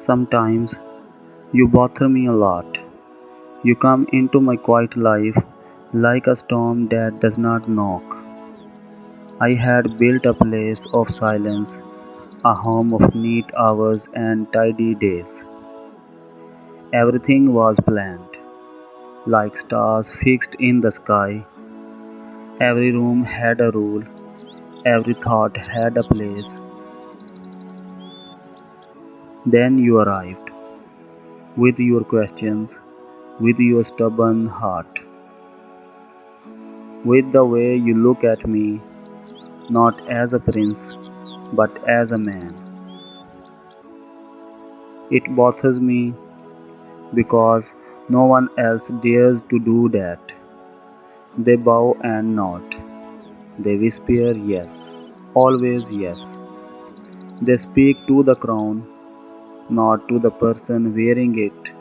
Sometimes you bother me a lot. You come into my quiet life like a storm that does not knock. I had built a place of silence, a home of neat hours and tidy days. Everything was planned, like stars fixed in the sky. Every room had a rule, every thought had a place. Then you arrived, with your questions, with your stubborn heart, with the way you look at me, not as a prince, but as a man. It bothers me because no one else dares to do that. They bow and nod. They whisper yes, always yes. They speak to the crown, not to the person wearing it.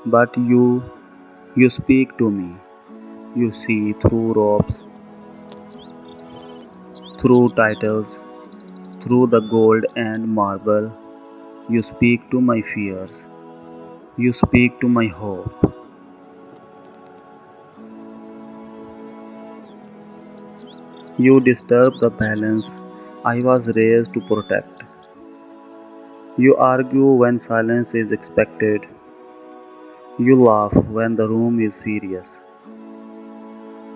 But you speak to me. You see through robes, through titles, through the gold and marble. You speak to my fears. You speak to my hope. You disturb the balance I was raised to protect. You argue when silence is expected. You laugh when the room is serious.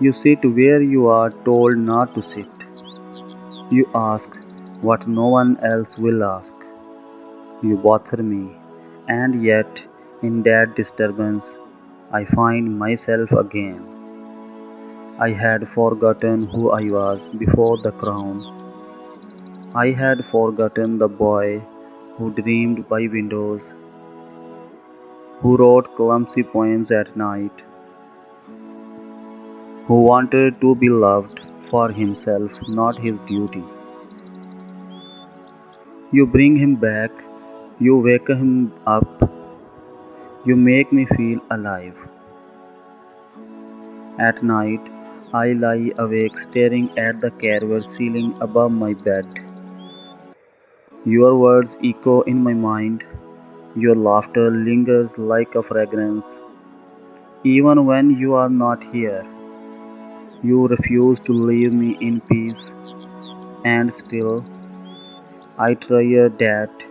You sit where you are told not to sit. You ask what no one else will ask. You bother me, and yet, in that disturbance, I find myself again. I had forgotten who I was before the crown. I had forgotten the boy who dreamed by windows, who wrote clumsy poems at night, who wanted to be loved for himself, not his duty. You bring him back, you wake him up, you make me feel alive. At night, I lie awake staring at the carved ceiling above my bed. Your words echo in my mind, your laughter lingers like a fragrance. Even when you are not here, you refuse to leave me in peace, and still, I treasure that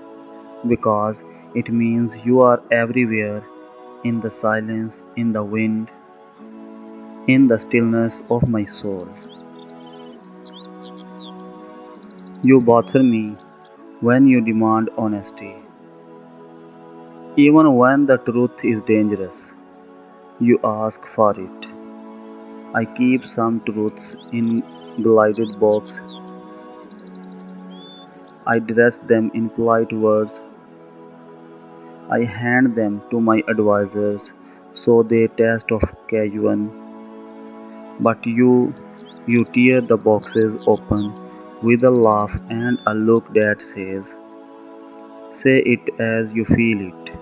because it means you are everywhere in the silence, in the wind, in the stillness of my soul. You bother me when you demand honesty, even when the truth is dangerous. You ask for it. I keep some truths in glided box. I dress them in polite words. I hand them to my advisors so they taste of cajun. But you tear the boxes open with a laugh and a look that says, say it as you feel it.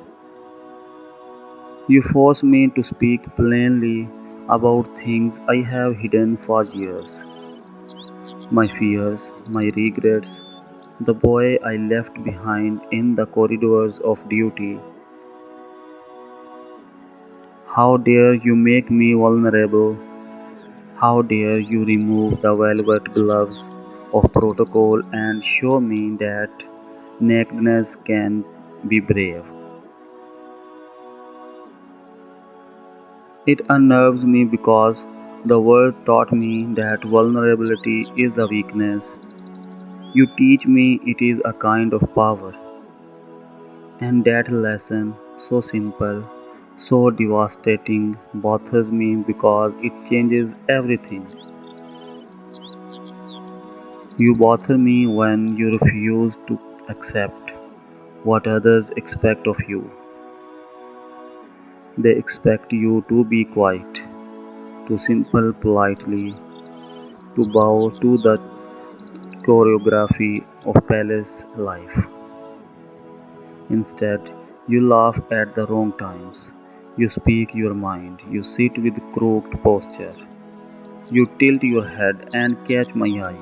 You force me to speak plainly about things I have hidden for years. My fears, my regrets, the boy I left behind in the corridors of duty. How dare you make me vulnerable? How dare you remove the velvet gloves of protocol and show me that nakedness can be brave? It unnerves me because the world taught me that vulnerability is a weakness. You teach me it is a kind of power. And that lesson, so simple, so devastating, bothers me because it changes everything. You bother me when you refuse to accept what others expect of you. They expect you to be quiet, to simple politely, to bow to the choreography of palace life. Instead, you laugh at the wrong times. You speak your mind. You sit with crooked posture. You tilt your head and catch my eye.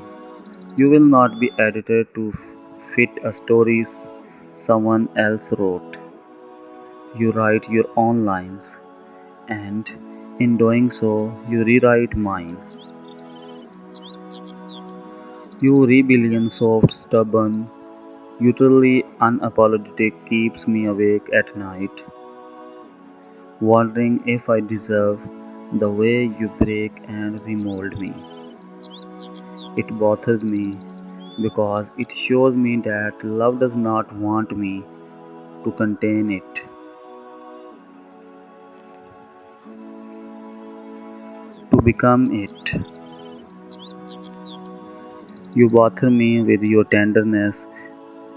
You will not be edited to fit a story's someone else wrote. You write your own lines, and in doing so, you rewrite mine. You rebellion, soft, stubborn, utterly unapologetic, keeps me awake at night, wondering if I deserve the way you break and remold me. It bothers me because it shows me that love does not want me to contain it, to become it. You bother me with your tenderness.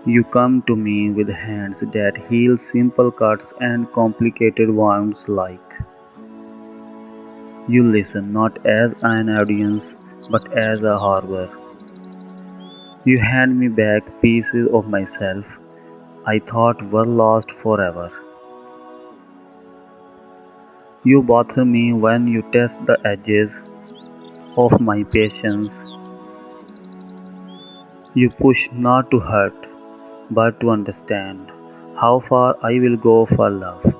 You come to me with hands that heal simple cuts and complicated wounds like. You listen not as an audience but as a harbor. You hand me back pieces of myself I thought were lost forever. You bother me when you test the edges of my patience. You push not to hurt but to understand how far I will go for love.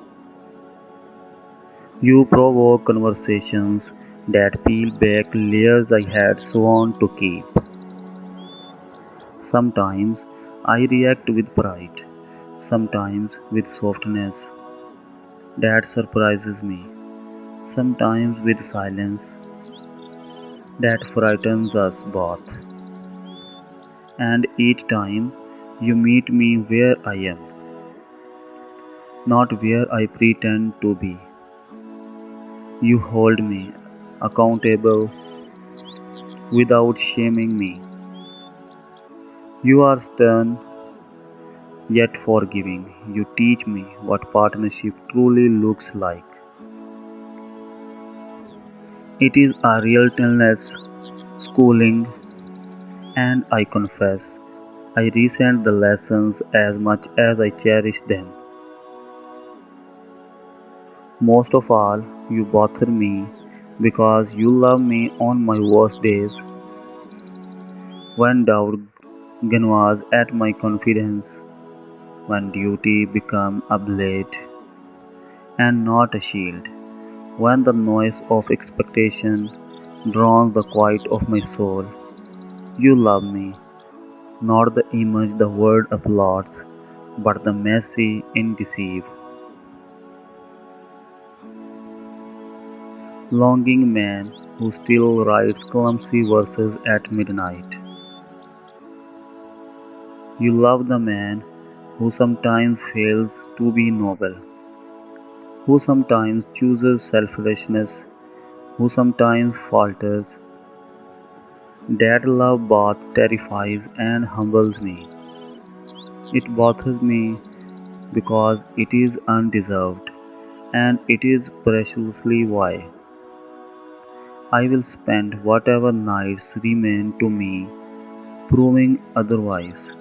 You provoke conversations that peel back layers I had sworn to keep. Sometimes I react with pride, sometimes with softness that surprises me, sometimes with silence that frightens us both. And each time you meet me where I am, not where I pretend to be. You hold me accountable without shaming me. You are stern yet forgiving. You teach me what partnership truly looks like. It is a relentless schooling, and I confess, I resent the lessons as much as I cherish them. Most of all, you bother me because you love me on my worst days, when doubt gnaws at my confidence, when duty becomes a blade and not a shield, when the noise of expectation drowns the quiet of my soul. You love me, not the image the world applauds, but the messy, indeceive, longing man who still writes clumsy verses at midnight. You love the man who sometimes fails to be noble, who sometimes chooses selfishness, who sometimes falters. That love both terrifies and humbles me. It bothers me because it is undeserved, and it is preciously why I will spend whatever nights remain to me proving otherwise.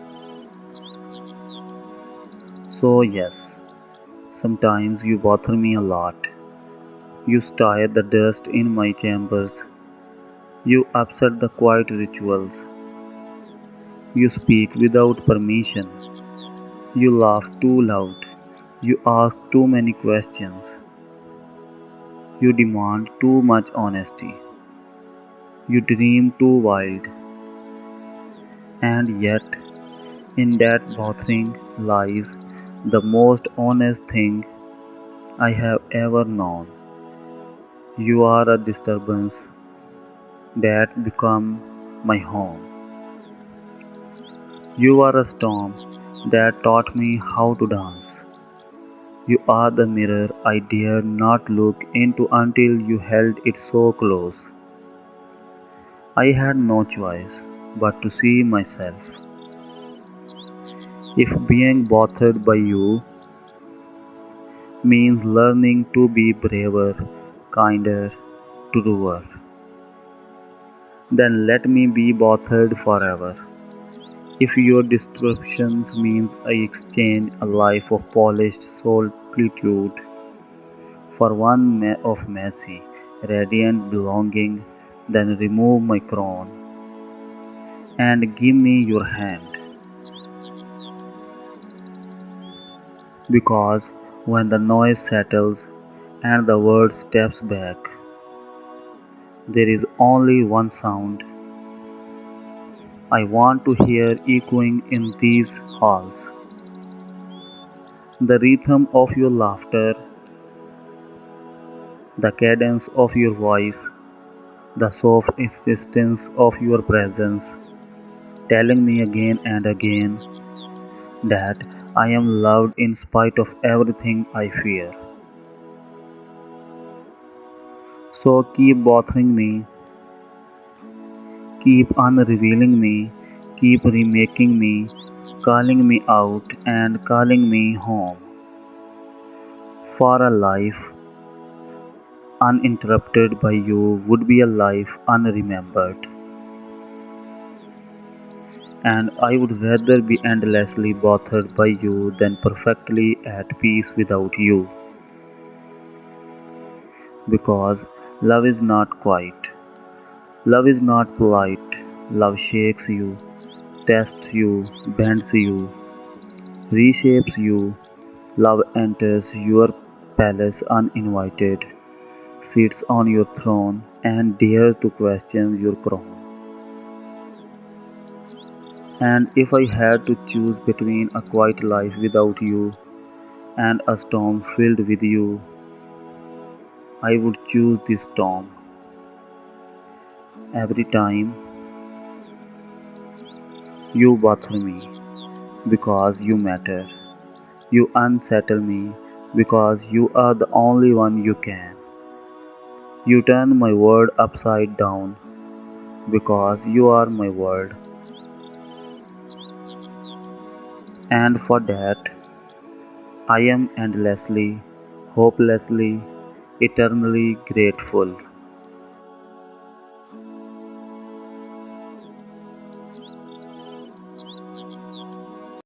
So, yes, sometimes you bother me a lot. You stir the dust in my chambers. You upset the quiet rituals. You speak without permission. You laugh too loud. You ask too many questions. You demand too much honesty. You dream too wild. And yet, in that bothering lies the most honest thing I have ever known. You are a disturbance that become my home. You are a storm that taught me how to dance. You are the mirror I dared not look into until you held it so close. I had no choice but to see myself. If being bothered by you means learning to be braver, kinder, truer, then let me be bothered forever. If your descriptions means I exchange a life of polished solitude for one of messy, radiant belonging, then remove my crown and give me your hand. Because when the noise settles and the world steps back, there is only one sound I want to hear echoing in these halls. The rhythm of your laughter, the cadence of your voice, the soft insistence of your presence, telling me again and again that I am loved in spite of everything I fear. So keep bothering me, keep unrevealing me, keep remaking me, calling me out and calling me home. For a life uninterrupted by you would be a life unremembered. And I would rather be endlessly bothered by you than perfectly at peace without you. Because love is not quiet, love is not polite, love shakes you, tests you, bends you, reshapes you. Love enters your palace uninvited, sits on your throne, and dares to question your crown. And if I had to choose between a quiet life without you and a storm filled with you, I would choose this storm. Every time you bother me because you matter. You unsettle me because you are the only one you can. You turn my world upside down because you are my world. And for that, I am endlessly, hopelessly, eternally grateful.